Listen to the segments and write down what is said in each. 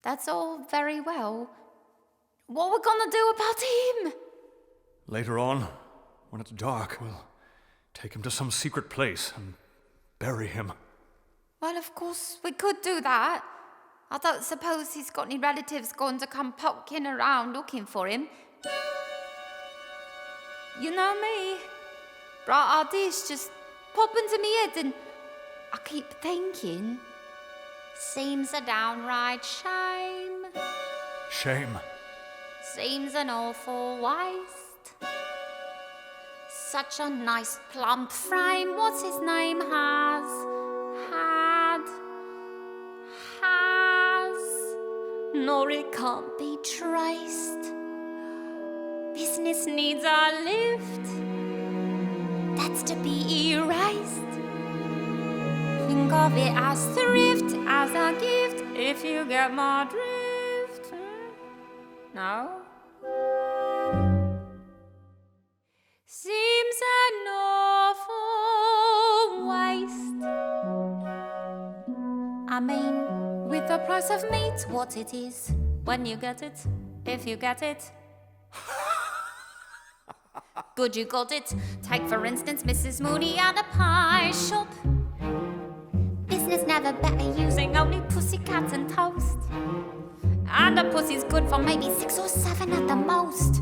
That's all very well. What are we gonna do about him? Later on, when it's dark, we'll take him to some secret place and bury him. Well, of course, we could do that. I don't suppose he's got any relatives going to come poking around looking for him. You know me. Bright ideas just pop into me head and I keep thinking, seems a downright shame. Shame. Seems an awful waste. Such a nice plump frame, what's his name, has. Nor it can't be traced. Business needs a lift. That's to be erased. Think of it as thrift, as a gift, if you get my drift. No? Seems an awful waste. I mean, with the price of meat, what it is, when you get it, if you get it. Good you got it. Take for instance Mrs. Mooney at a pie shop. Business never better using only pussycat and toast. And a pussy's good for maybe 6 or 7 at the most.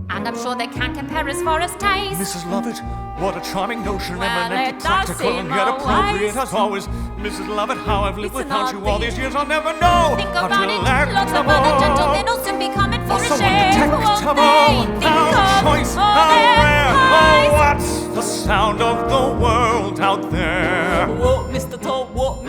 And I'm sure they can't compare as far as taste. Mrs. Lovett, what a charming notion, Well, eminently it practical does and seem yet a appropriate waste. as always. Mrs. Lovett, how I've lived It's an without odd you all thing. these years, I'll never know Think how about to it, lack lots of other gentlemen will soon be coming for a so shave. undetectable, how choice, how rare, oh, what's the sound of the world out there? What, Mr. Todd, what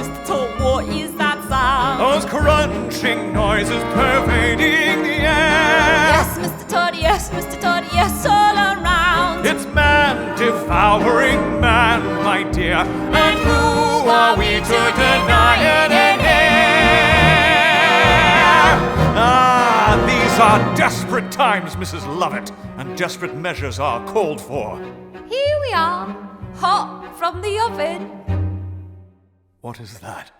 is that sound? Those crunching noises pervading the air. Yes, Mr. Todd, yes, all around. It's man devouring man, my dear. And who are we to deny it in here? Ah, these are desperate times, Mrs. Lovett, and desperate measures are called for. Here we are, hot from the oven. What is that?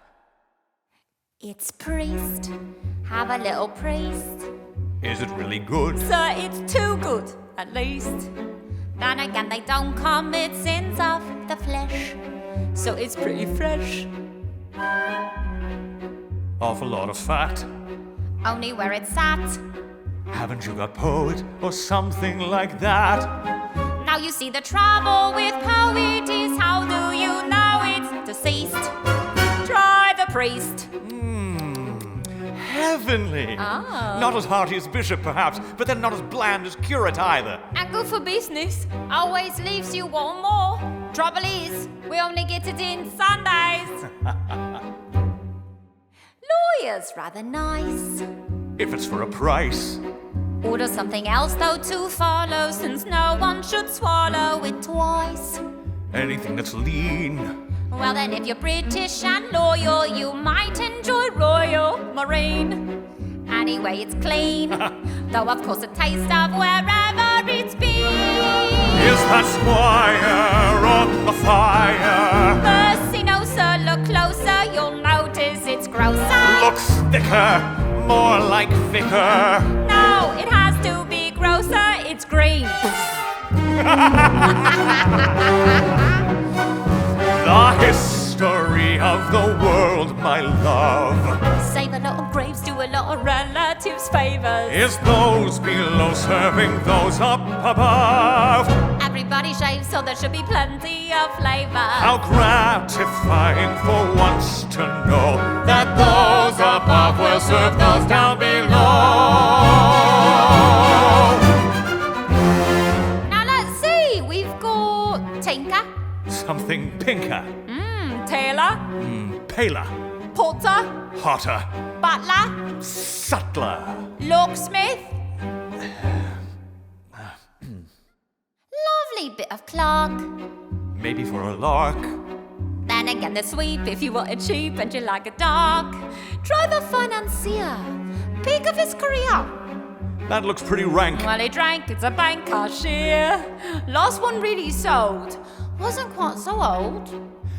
It's priest. Have a little priest. Is it really good? Sir, it's too good, at least. Then again, they don't commit sins of the flesh, so it's pretty fresh. Awful lot of fat. Only where it's sat. Haven't you got poet or something like that? Now you see the trouble with poet is how do you know it's deceased? Try the priest. Heavenly. Ah. Not as hearty as bishop, perhaps, but then not as bland as curate either. And good for business. Always leaves you one more. Trouble is, we only get it in Sundays. Lawyer's rather nice. If it's for a price. Order something else though to follow, since no one should swallow it twice. Anything that's lean. Well then, if you're British and loyal, you might enjoy Royal Marine. Anyway, it's clean, though of course a taste of wherever it's been. Is that squire on the fire? Mercy no sir, look closer, you'll notice it's grosser. Looks thicker, more like vicar. No, it has to be grosser, it's green. The history of the world, my love, Save a lot of graves, do a lot of relatives favors. is those below serving those up above. Everybody shaves, so there should be plenty of flavor. How gratifying for once to know that those above will serve those down below. Now let's see, we've got Tinker, Something pinker, Tailor, paler, Potter, hotter, Butler, subtler. Locksmith. Lovely bit of clerk. Maybe for a lark. Then again, the sweep if you want it cheap and you like it dark. Try the financier. Peak of his career. That looks pretty rank. Well, he drank, it's a bank cashier. Last one really sold. Wasn't quite so old.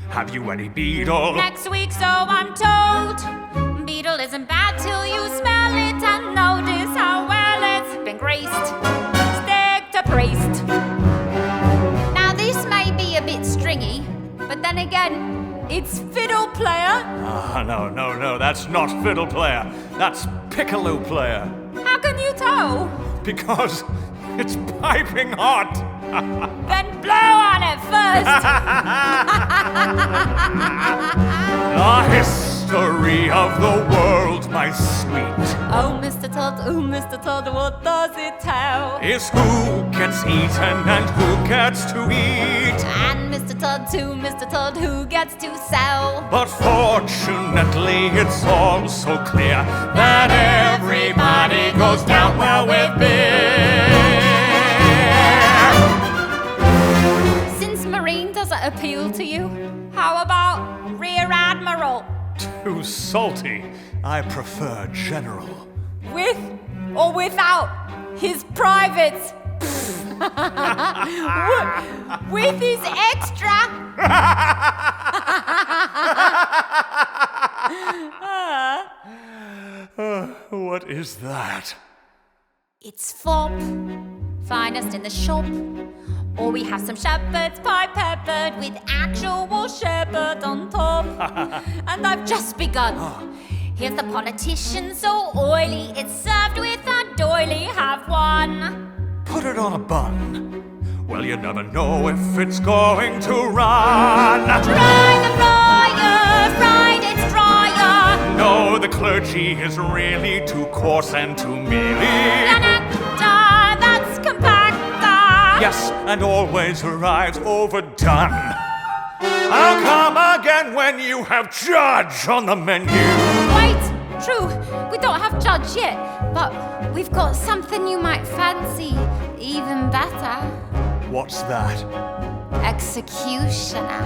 Have you any beadle? Next week, so I'm told. Beat fiddle isn't bad till you smell it and notice how well it's been graced. Stick to priest. Now this may be a bit stringy, but then again, it's fiddle player. No, that's not fiddle player. That's piccolo player. How can you tell? Because it's piping hot. Then blow on it first. The history of the world, my sweet, Oh, Mr. Todd, what does it tell? is who gets eaten and who gets to eat. And Mr. Todd, who gets to sell? But fortunately, it's all so clear that everybody goes down well with beer. Since Marine doesn't appeal to you, how about Rear Admiral? Too salty. I prefer general. With or without his privates? With his extra? What is that? It's fop, finest in the shop. Or we have some shepherd's pie peppered with actual shepherd on top. And I've just begun. Here's the politician so oily, it's served with a doily. Have one. Put it on a bun. Well, you never know if it's going to run. Try the fryer, fried it's drier. No, the clergy is really too coarse and too mealy. An actor that's compactor. Yes, and always arrives overdone. I'll come again when you have judge on the menu. Wait, true, we don't have judge yet, but we've got something you might fancy even better. What's that? Executioner.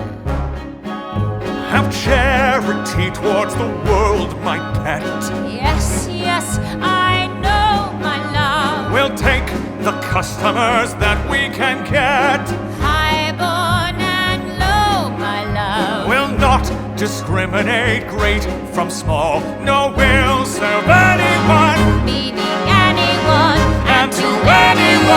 Have charity towards the world, my pet. Yes, I know, my love. We'll take the customers that we can get. Highborn and low, my love. We'll not discriminate great from small. No, we'll serve anyone, Meaning anyone, and to anyone.